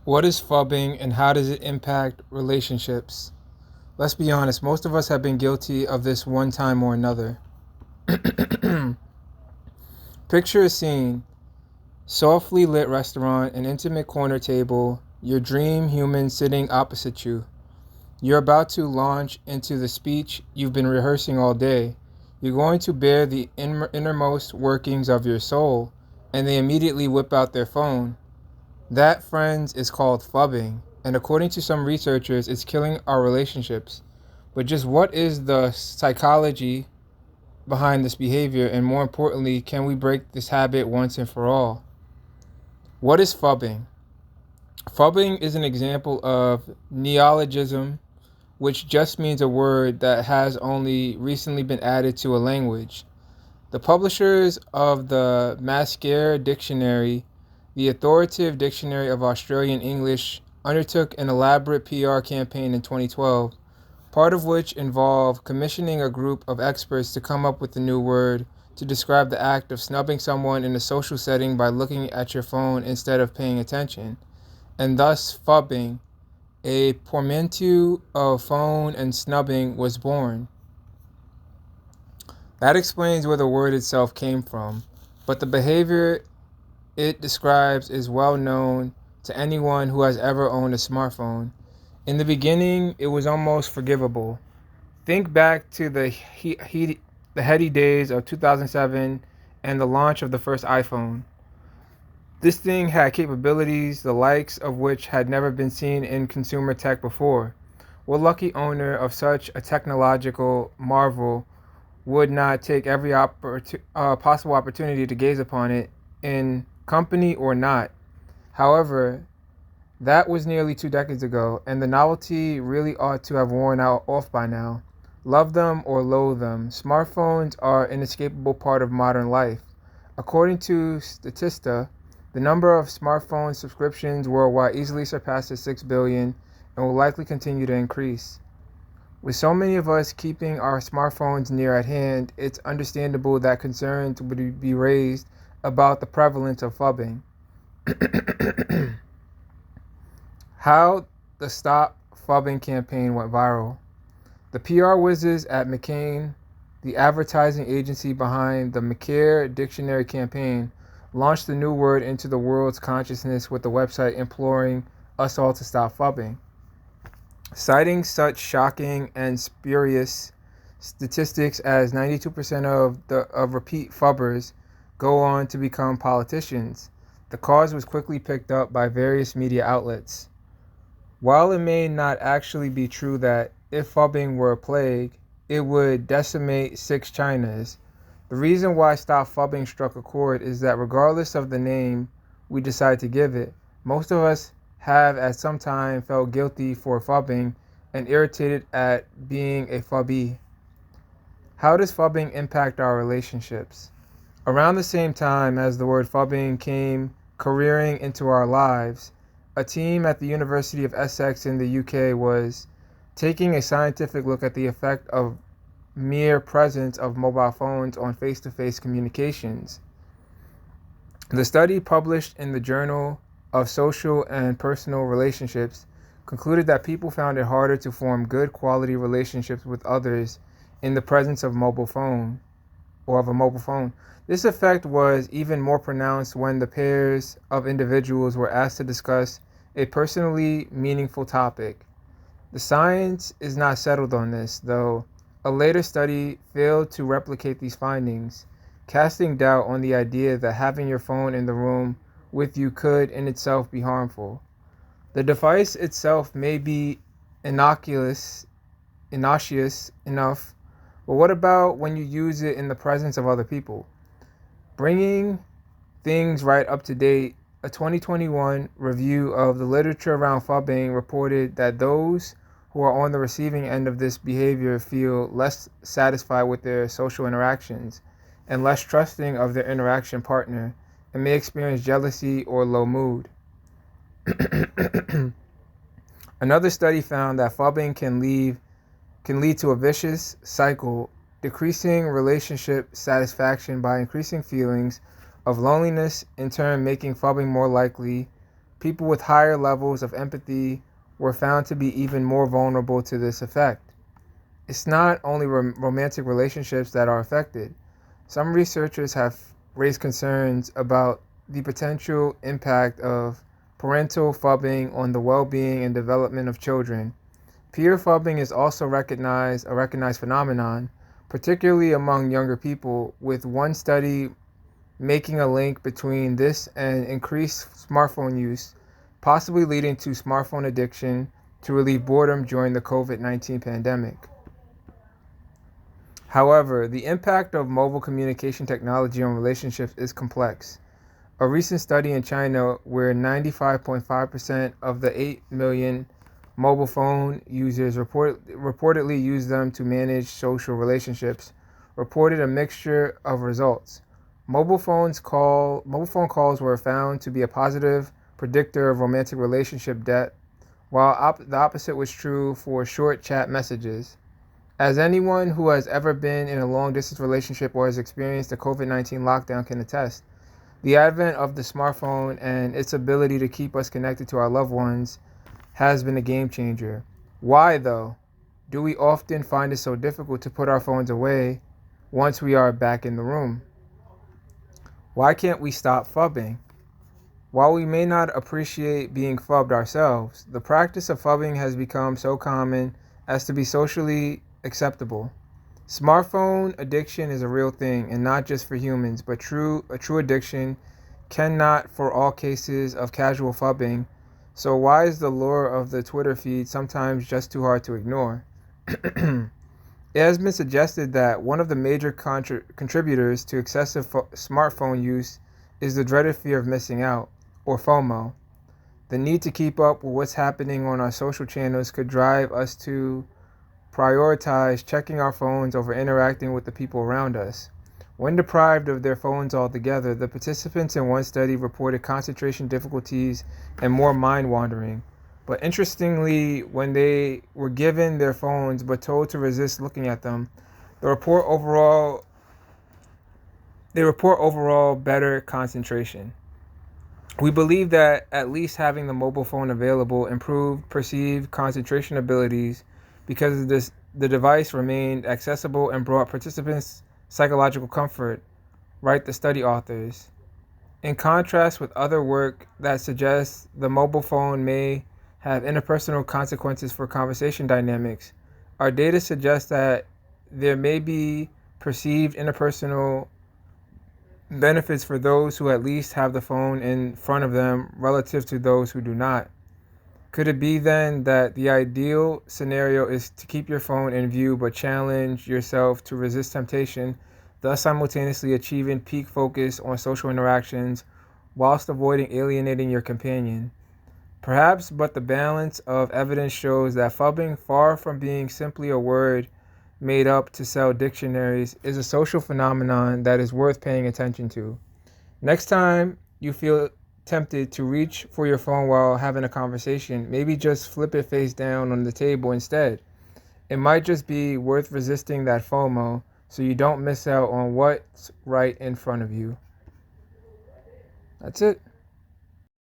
What is phubbing and how does it impact relationships? Let's be honest, most of us have been guilty of this one time or another. Picture a scene: softly lit restaurant, an intimate corner table, your dream human sitting opposite you. You're about to launch into the speech you've been rehearsing all day. You're going to bear the innermost workings of your soul, and they immediately whip out their phone. That, friends, is called phubbing, and according to some researchers, it's killing our relationships. But just what is the psychology behind this behavior, and more importantly, can we break this habit once and for all? What is phubbing? Phubbing is an example of neologism, which just means a word that has only recently been added to a language. The publishers of the Mascare Dictionary, the authoritative dictionary of Australian English, undertook an elaborate PR campaign in 2012, part of which involved commissioning a group of experts to come up with a new word to describe the act of snubbing someone in a social setting by looking at your phone instead of paying attention, and thus phubbing, a portmanteau of phone and snubbing, was born. That explains where the word itself came from, but the behavior it describes is well known to anyone who has ever owned a smartphone. In the beginning, it was almost forgivable. Think back to the heady days of 2007 and the launch of the first iPhone. This thing had capabilities the likes of which had never been seen in consumer tech before. What lucky owner of such a technological marvel would not take every possible opportunity to gaze upon it, in company or not? However, that was nearly 2 decades ago, and the novelty really ought to have worn out off by now. Love them or loathe them, smartphones are an inescapable part of modern life. According to Statista, the number of smartphone subscriptions worldwide easily surpasses 6 billion and will likely continue to increase. With so many of us keeping our smartphones near at hand, it's understandable that concerns would be raised about the prevalence of phubbing. How the Stop Phubbing campaign went viral. The PR whizzes at McCain, the advertising agency behind the Macare Dictionary campaign, launched the new word into the world's consciousness with the website imploring us all to stop phubbing. Citing such shocking and spurious statistics as 92% of repeat phubbers go on to become politicians, the cause was quickly picked up by various media outlets. While it may not actually be true that if phubbing were a plague, it would decimate 6 Chinas, the reason why Stop Phubbing struck a chord is that regardless of the name we decide to give it, most of us have at some time felt guilty for phubbing and irritated at being a phubby. How does phubbing impact our relationships? Around the same time as the word phubbing came careering into our lives, a team at the University of Essex in the UK was taking a scientific look at the effect of mere presence of mobile phones on face-to-face communications. The study, published in the Journal of Social and Personal Relationships, concluded that people found it harder to form good quality relationships with others in the presence of a mobile phone. This effect was even more pronounced when the pairs of individuals were asked to discuss a personally meaningful topic. The science is not settled on this, though. A later study failed to replicate these findings, casting doubt on the idea that having your phone in the room with you could in itself be harmful. The device itself may be innocuous enough, but what about when you use it in the presence of other people? Bringing things right up to date, a 2021 review of the literature around phubbing reported that those who are on the receiving end of this behavior feel less satisfied with their social interactions and less trusting of their interaction partner and may experience jealousy or low mood. Another study found that phubbing can lead to a vicious cycle, decreasing relationship satisfaction by increasing feelings of loneliness, in turn making phubbing more likely, people with higher levels of empathy were found to be even more vulnerable to this effect. It's not only romantic relationships that are affected. Some researchers have raised concerns about the potential impact of parental phubbing on the well-being and development of children. Peer phubbing is also a recognized phenomenon, particularly among younger people, with one study making a link between this and increased smartphone use, possibly leading to smartphone addiction to relieve boredom during the COVID-19 pandemic. However, the impact of mobile communication technology on relationships is complex. A recent study in China, where 95.5% of the 8 million mobile phone users reportedly use them to manage social relationships, reported a mixture of results. Mobile phone calls were found to be a positive predictor of romantic relationship depth, while the opposite was true for short chat messages. As anyone who has ever been in a long distance relationship or has experienced the COVID-19 lockdown can attest, the advent of the smartphone and its ability to keep us connected to our loved ones has been a game changer. Why, though, do we often find it so difficult to put our phones away once we are back in the room? Why can't we stop phubbing? While we may not appreciate being phubbed ourselves, the practice of phubbing has become so common as to be socially acceptable. Smartphone addiction is a real thing, and not just for humans, but a true addiction cannot for all cases of casual phubbing. So why is the lure of the Twitter feed sometimes just too hard to ignore? It has been suggested that one of the major contributors to excessive smartphone use is the dreaded fear of missing out, or FOMO. The need to keep up with what's happening on our social channels could drive us to prioritize checking our phones over interacting with the people around us. When deprived of their phones altogether, the participants in one study reported concentration difficulties and more mind wandering. But interestingly, when they were given their phones but told to resist looking at them, they report overall better concentration. We believe that at least having the mobile phone available improved perceived concentration abilities because the device remained accessible and brought participants psychological comfort, write the study authors. In contrast with other work that suggests the mobile phone may have interpersonal consequences for conversation dynamics, our data suggests that there may be perceived interpersonal benefits for those who at least have the phone in front of them relative to those who do not. Could it be then that the ideal scenario is to keep your phone in view but challenge yourself to resist temptation, thus simultaneously achieving peak focus on social interactions whilst avoiding alienating your companion? Perhaps, but the balance of evidence shows that phubbing, far from being simply a word made up to sell dictionaries, is a social phenomenon that is worth paying attention to. Next time you feel tempted to reach for your phone while having a conversation, maybe just flip it face down on the table instead. It might just be worth resisting that FOMO so you don't miss out on what's right in front of you. That's it.